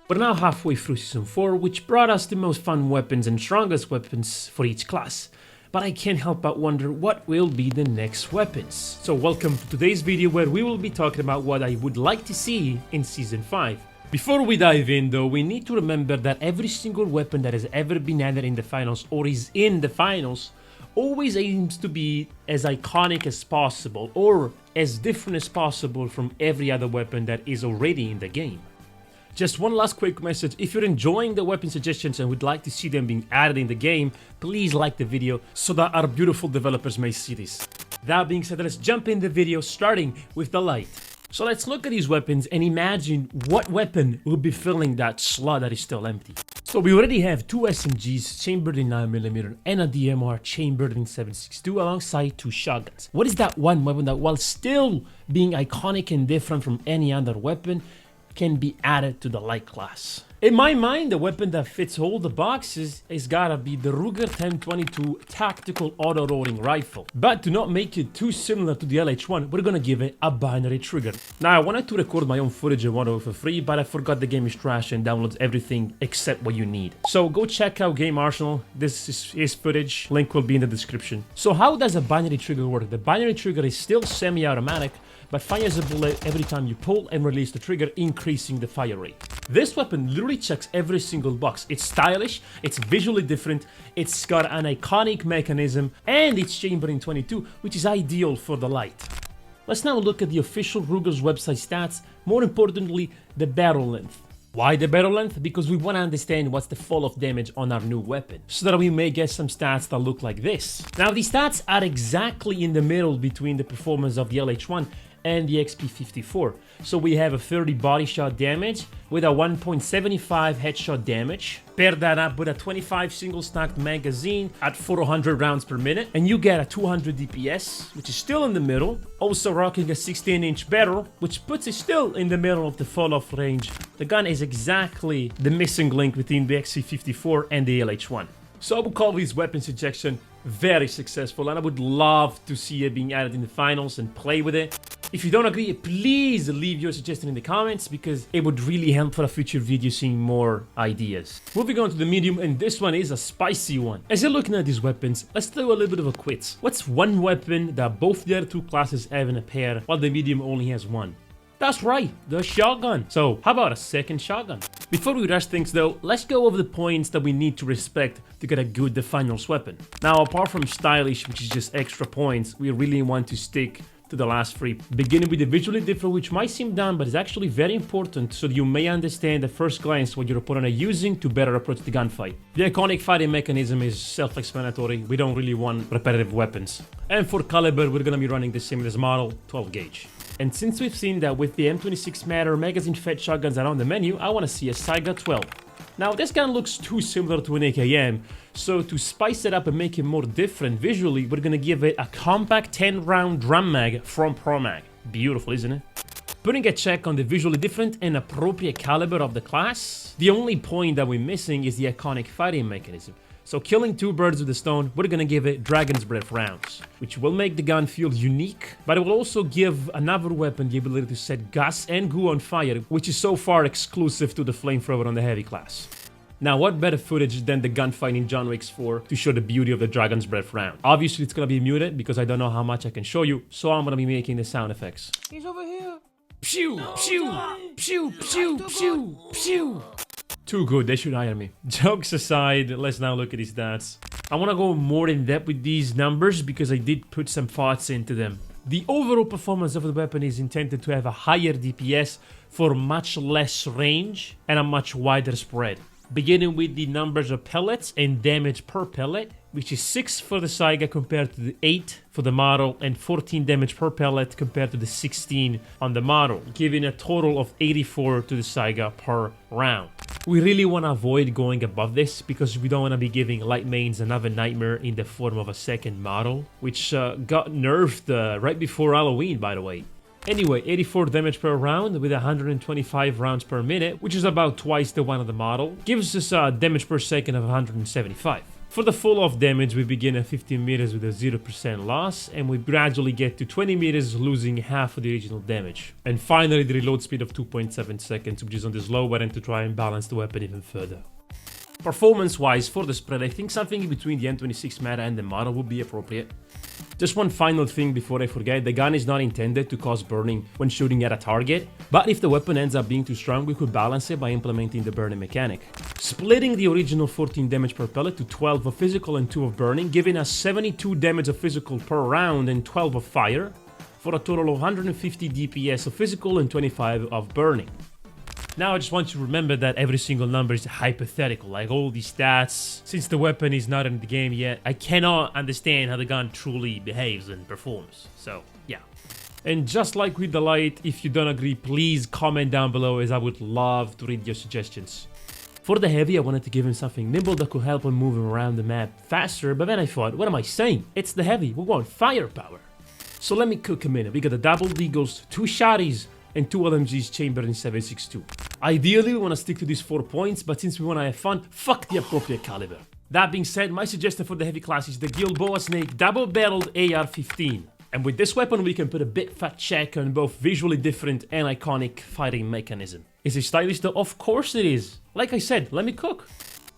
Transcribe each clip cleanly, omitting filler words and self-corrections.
We're now halfway through Season 4, which brought us the most fun weapons and strongest weapons for each class. But I can't help but wonder what will be the next weapons. So welcome to today's video where we will be talking about what I would like to see in Season 5. Before we dive in though, we need to remember that every single weapon that has ever been added in the finals or is in the finals always aims to be as iconic as possible or as different as possible from every other weapon that is already in the game. Just one last quick message: if you're enjoying the weapon suggestions and would like to see them being added in the game, please like the video so that our beautiful developers may see this. That being said, let's jump in the video starting with the light. So let's look at these weapons and imagine what weapon will be filling that slot that is still empty. So we already have two SMGs chambered in 9mm and a DMR chambered in 7.62 alongside two shotguns. What is that one weapon that, while still being iconic and different from any other weapon, can be added to the light class? In my mind, the weapon that fits all the boxes is gotta be the Ruger 1022 Tactical Auto-Rolling Rifle. But to not make it too similar to the LH1, we're gonna give it a binary trigger. Now, I wanted to record my own footage and one for free, but I forgot the game is trash and downloads everything except what you need. So go check out Game Arsenal. This is his footage. Link will be in the description. So how does a binary trigger work? The binary trigger is still semi-automatic, but fires a bullet every time you pull and release the trigger, increasing the fire rate. This weapon literally checks every single box. It's stylish, it's visually different, it's got an iconic mechanism, and it's chambered in 22, which is ideal for the light. Let's now look at the official Ruger's website stats, more importantly, the barrel length. Why the barrel length? Because we want to understand what's the fall of damage on our new weapon, so that we may get some stats that look like this. Now, these stats are exactly in the middle between the performance of the LH1 and the XP54. So we have a 30 body shot damage with a 1.75 headshot damage. Pair that up with a 25 single stacked magazine at 400 rounds per minute, and you get a 200 DPS, which is still in the middle. Also rocking a 16-inch barrel, which puts it still in the middle of the fall-off range. The gun is exactly the missing link between the XP54 and the LH1. So I would call this weapon suggestion very successful, and I would love to see it being added in the finals and play with it. If you don't agree, please leave your suggestion in the comments, because it would really help for a future video seeing more ideas. Moving on to the medium, and this one is a spicy one. As you're looking at these weapons, let's do a little bit of a quiz. What's one weapon that both the other two classes have in a pair, while the medium only has one? That's right, the shotgun. So how about a second shotgun? Before we rush things though, let's go over the points that we need to respect to get a good finals weapon. Now, apart from stylish, which is just extra points, we really want to stick to the last three, beginning with the visually different, which might seem dumb, but is actually very important so that you may understand at first glance what your opponent are using to better approach the gunfight. The iconic fighting mechanism is self-explanatory. We don't really want repetitive weapons. And for caliber, we're gonna be running the same as model, 12 gauge. And since we've seen that with the M26 Matter magazine-fed shotguns are on the menu, I want to see a Saiga 12. Now, this gun looks too similar to an AKM, so to spice it up and make it more different visually, we're gonna give it a compact 10-round drum mag from ProMag. Beautiful, isn't it? Putting a check on the visually different and appropriate caliber of the class, the only point that we're missing is the iconic fighting mechanism. So killing two birds with a stone, we're gonna give it Dragon's Breath rounds, which will make the gun feel unique, but it will also give another weapon the ability to set gas and goo on fire, which is so far exclusive to the flamethrower on the heavy class. Now, what better footage than the gunfight in John Wick 4 to show the beauty of the Dragon's Breath round? Obviously, it's gonna be muted because I don't know how much I can show you, so I'm gonna be making the sound effects. He's over here. Pew, pew, pew, pew, pew, pew. Too good, they should hire me. Jokes aside, let's now look at these stats. I want to go more in depth with these numbers because I did put some thoughts into them. The overall performance of the weapon is intended to have a higher DPS for much less range and a much wider spread. Beginning with the numbers of pellets and damage per pellet, which is 6 for the Saiga compared to the 8 for the model, and 14 damage per pellet compared to the 16 on the model, giving a total of 84 to the Saiga per round. We really want to avoid going above this because we don't want to be giving light mains another nightmare in the form of a second model, which got nerfed right before Halloween, by the way. Anyway, 84 damage per round with 125 rounds per minute, which is about twice the one of the model, gives us a damage per second of 175. For the fall off damage, we begin at 15 meters with a 0% loss, and we gradually get to 20 meters, losing half of the original damage. And finally, the reload speed of 2.7 seconds, which is on the slower end to try and balance the weapon even further. Performance-wise, for the spread, I think something in between the M26 meta and the model would be appropriate. Just one final thing before I forget, the gun is not intended to cause burning when shooting at a target, but if the weapon ends up being too strong, we could balance it by implementing the burning mechanic. Splitting the original 14 damage per pellet to 12 of physical and 2 of burning, giving us 72 damage of physical per round and 12 of fire, for a total of 150 DPS of physical and 25 of burning. Now I just want you to remember that every single number is hypothetical, like all these stats. Since the weapon is not in the game yet, I cannot understand how the gun truly behaves and performs. So, yeah. And just like with the light, if you don't agree, please comment down below, as I would love to read your suggestions. For the heavy, I wanted to give him something nimble that could help him move around the map faster, but then I thought, what am I saying? It's the heavy, we want firepower. So let me cook him in. We got the double deagles, 2 shotties, and 2 LMGs chambered in 7.62. Ideally, we want to stick to these 4 points, but since we want to have fun, fuck the appropriate caliber. That being said, my suggestion for the heavy class is the Gilboa Snake double-barreled AR-15. And with this weapon, we can put a big fat check on both visually different and iconic fighting mechanism. Is it stylish though? Of course it is. Like I said, let me cook.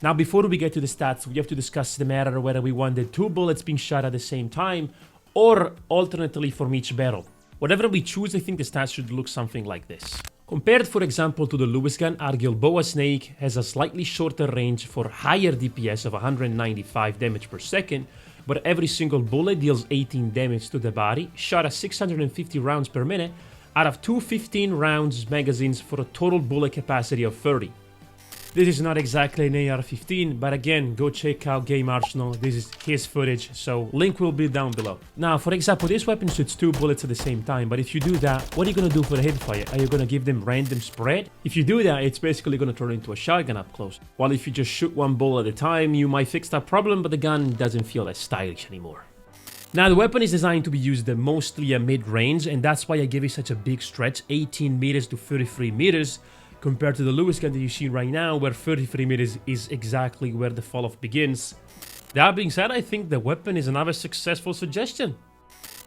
Now, before we get to the stats, we have to discuss the matter whether we want the 2 bullets being shot at the same time, or alternately from each barrel. Whatever we choose, I think the stats should look something like this. Compared, for example, to the Lewis gun, our Gilboa Snake has a slightly shorter range for higher DPS of 195 damage per second, but every single bullet deals 18 damage to the body, shot at 650 rounds per minute, out of 2 15 rounds magazines for a total bullet capacity of 30. This is not exactly an AR-15, but again, go check out Game Arsenal. This is his footage, so link will be down below. Now, for example, this weapon shoots 2 bullets at the same time, but if you do that, what are you gonna do for the heavy-fire? Are you gonna give them random spread? If you do that, it's basically gonna turn into a shotgun up close. While if you just shoot 1 bullet at a time, you might fix that problem, but the gun doesn't feel as stylish anymore. Now, the weapon is designed to be used at mostly a mid-range, and that's why I give it such a big stretch, 18 meters to 33 meters, compared to the Lewis gun that you see right now, where 33 meters is exactly where the fall-off begins. That being said, I think the weapon is another successful suggestion.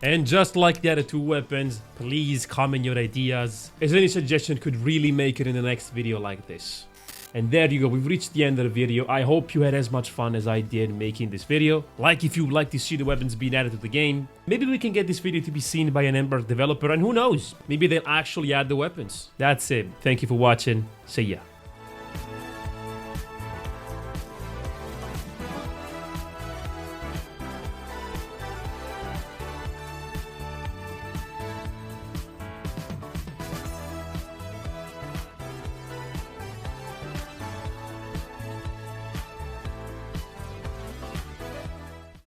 And just like the other 2 weapons, please comment your ideas, as any suggestion could really make it in the next video like this. And there you go, we've reached the end of the video. I hope you had as much fun as I did making this video. Like if you'd like to see the weapons being added to the game. Maybe we can get this video to be seen by an Ember developer, and who knows, maybe they'll actually add the weapons. That's it. Thank you for watching. See ya.